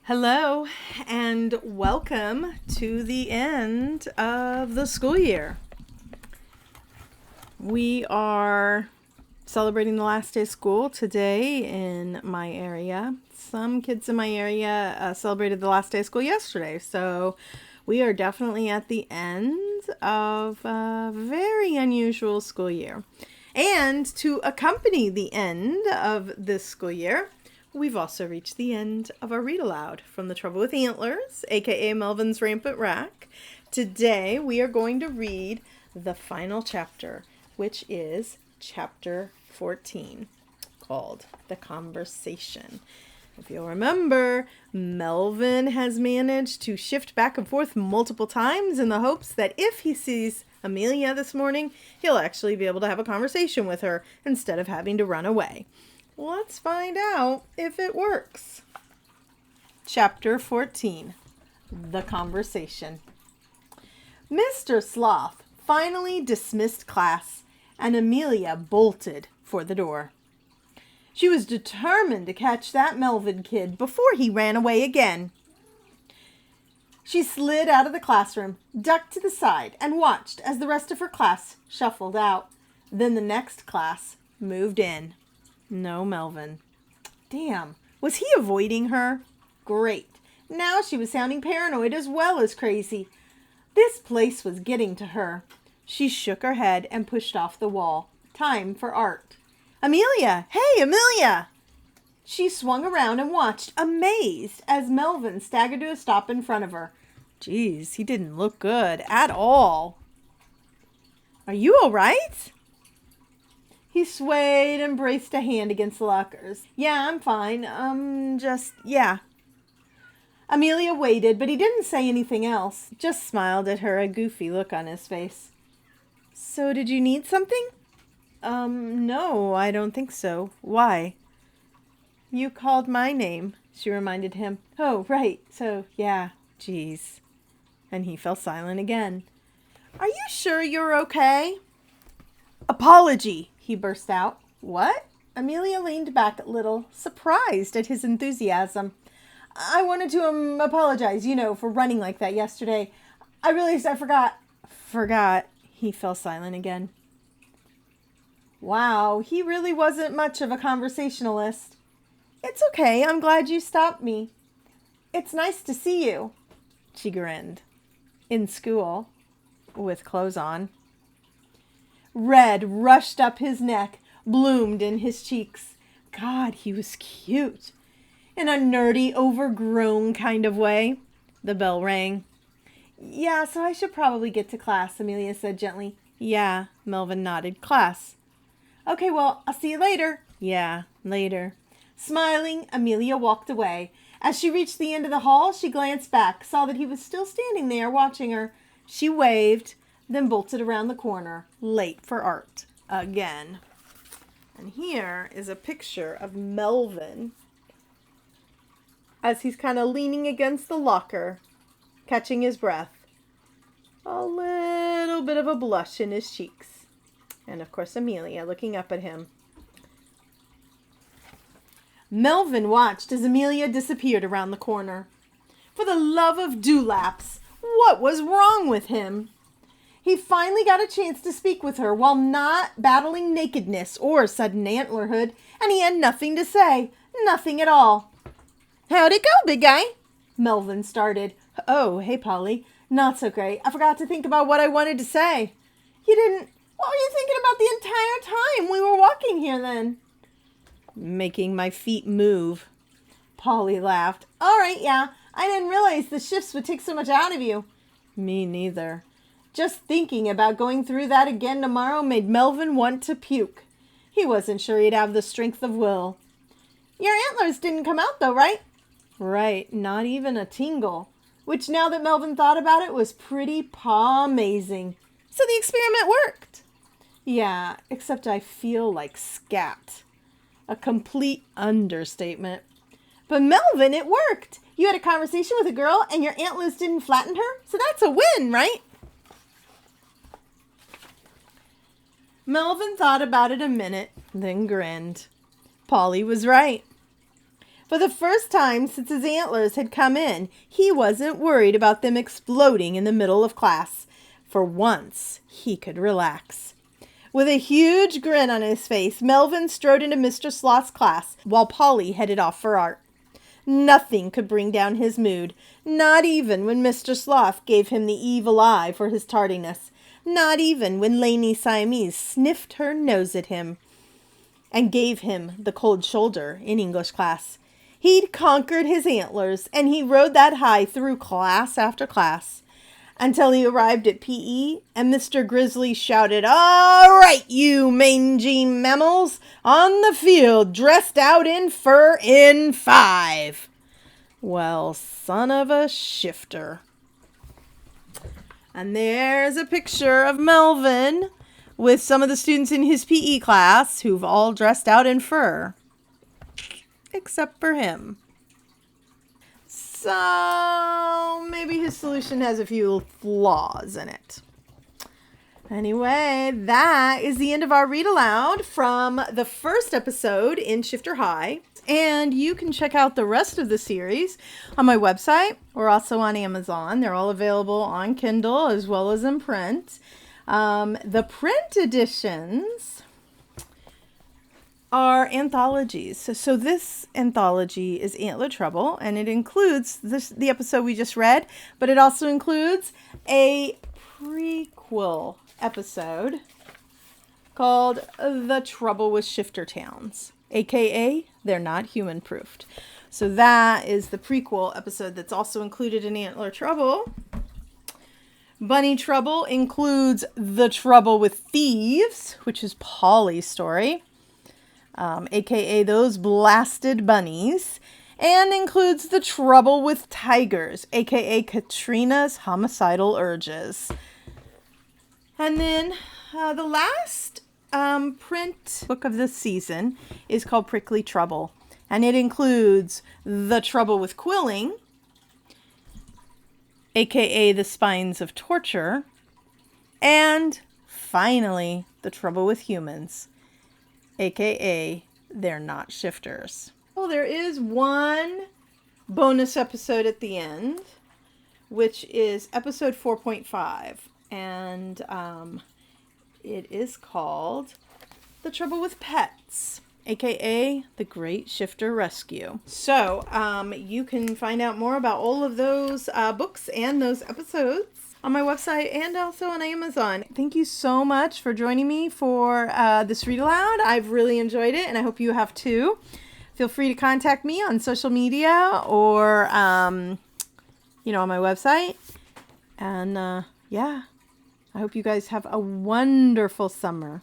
Hello, and welcome to the end of the school year. We are celebrating the last day of school today in my area. Some kids in my area celebrated the last day of school yesterday, so we are definitely at the end of a very unusual school year. And to accompany the end of this school year, we've also reached the end of our read aloud from The Trouble with Antlers, aka Melvin's Rampant Rack. Today we are going to read the final chapter, which is chapter 14, called The Conversation. If you'll remember, Melvin has managed to shift back and forth multiple times in the hopes that if he sees Amelia this morning, he'll actually be able to have a conversation with her instead of having to run away. Let's find out if it works. Chapter 14, The Conversation. Mr. Sloth finally dismissed class, and Amelia bolted for the door. She was determined to catch that Melvin kid before he ran away again. She slid out of the classroom, ducked to the side, and watched as the rest of her class shuffled out. Then the next class moved in. No Melvin. Damn, was he avoiding her? Great. Now she was sounding paranoid as well as crazy. This place was getting to her. She shook her head and pushed off the wall. Time for art. Amelia! Hey, Amelia! She swung around and watched, amazed, as Melvin staggered to a stop in front of her. Geez, he didn't look good at all. Are you all right? He swayed and braced a hand against the lockers. Yeah, I'm fine. Yeah. Amelia waited, but he didn't say anything else. Just smiled at her, a goofy look on his face. So did you need something? No, I don't think so. Why? You called my name, she reminded him. Oh, right. So, yeah. Geez. And he fell silent again. Are you sure you're okay? Apology, he burst out. What? Amelia leaned back a little, surprised at his enthusiasm. I wanted to apologize, for running like that yesterday. I realized I forgot. Forgot. He fell silent again. Wow, he really wasn't much of a conversationalist. It's okay, I'm glad you stopped me. It's nice to see you. She grinned. In school, with clothes on. Red rushed up his neck, bloomed in his cheeks. God, he was cute. In a nerdy, overgrown kind of way. The bell rang. Yeah, so I should probably get to class, Amelia said gently. Yeah, Melvin nodded. Class. Okay, well, I'll see you later. Yeah, later. Smiling, Amelia walked away. As she reached the end of the hall, she glanced back, saw that he was still standing there watching her. She waved, then bolted around the corner, late for art again. And here is a picture of Melvin as he's kind of leaning against the locker, catching his breath. A little bit of a blush in his cheeks. And of course, Amelia looking up at him. Melvin watched as Amelia disappeared around the corner. For the love of dewlaps, what was wrong with him? He finally got a chance to speak with her while not battling nakedness or sudden antlerhood, and he had nothing to say. Nothing at all. How'd it go, big guy? Melvin started. Oh, hey, Polly. Not so great. I forgot to think about what I wanted to say. You didn't... What were you thinking about the entire time we were walking here then? Making my feet move. Polly laughed. All right, yeah. I didn't realize the shifts would take so much out of you. Me neither. Just thinking about going through that again tomorrow made Melvin want to puke. He wasn't sure he'd have the strength of will. Your antlers didn't come out though, right? Right, not even a tingle. Which now that Melvin thought about it was pretty paw-amazing. So the experiment worked. Yeah, except I feel like scat. A complete understatement. But Melvin, it worked. You had a conversation with a girl and your antlers didn't flatten her, so that's a win, right? Melvin thought about it a minute, then grinned. Polly was right. For the first time since his antlers had come in, he wasn't worried about them exploding in the middle of class. For once, he could relax. With a huge grin on his face, Melvin strode into Mr. Sloth's class while Polly headed off for art. Nothing could bring down his mood, not even when Mr. Sloth gave him the evil eye for his tardiness, not even when Lainey Siamese sniffed her nose at him and gave him the cold shoulder in English class. He'd conquered his antlers, and he rode that high through class after class, until he arrived at PE, and Mr. Grizzly shouted, "All right, you mangy mammals, on the field, dressed out in fur in 5. Well, son of a shifter. And there's a picture of Melvin with some of the students in his PE class who've all dressed out in fur. Except for him. So maybe his solution has a few flaws in it. Anyway, that is the end of our read aloud from the first episode in Shifter High. And you can check out the rest of the series on my website or also on Amazon. They're all available on Kindle as well as in print. The print editions are anthologies. So this anthology is Antler Trouble, and it includes the episode we just read, but it also includes a prequel episode called The Trouble with Shifter Towns, aka They're Not Human Proofed. So that is the prequel episode that's also included in Antler Trouble. Bunny Trouble includes The Trouble with Thieves, which is Polly's story, aka Those Blasted Bunnies, and includes The Trouble with Tigers, aka Katrina's Homicidal Urges. And then the last print book of this season is called Prickly Trouble, and it includes The Trouble with Quilling, aka The Spines of Torture, and finally The Trouble with Humans, aka They're Not Shifters. Well, there is one bonus episode at the end, which is episode 4.5, and it is called The Trouble with Pets, aka The Great Shifter Rescue. So you can find out more about all of those books and those episodes on my website and also on Amazon. Thank you so much for joining me for this read aloud. I've really enjoyed it, and I hope you have too. Feel free to contact me on social media or on my website. And yeah, I hope you guys have a wonderful summer.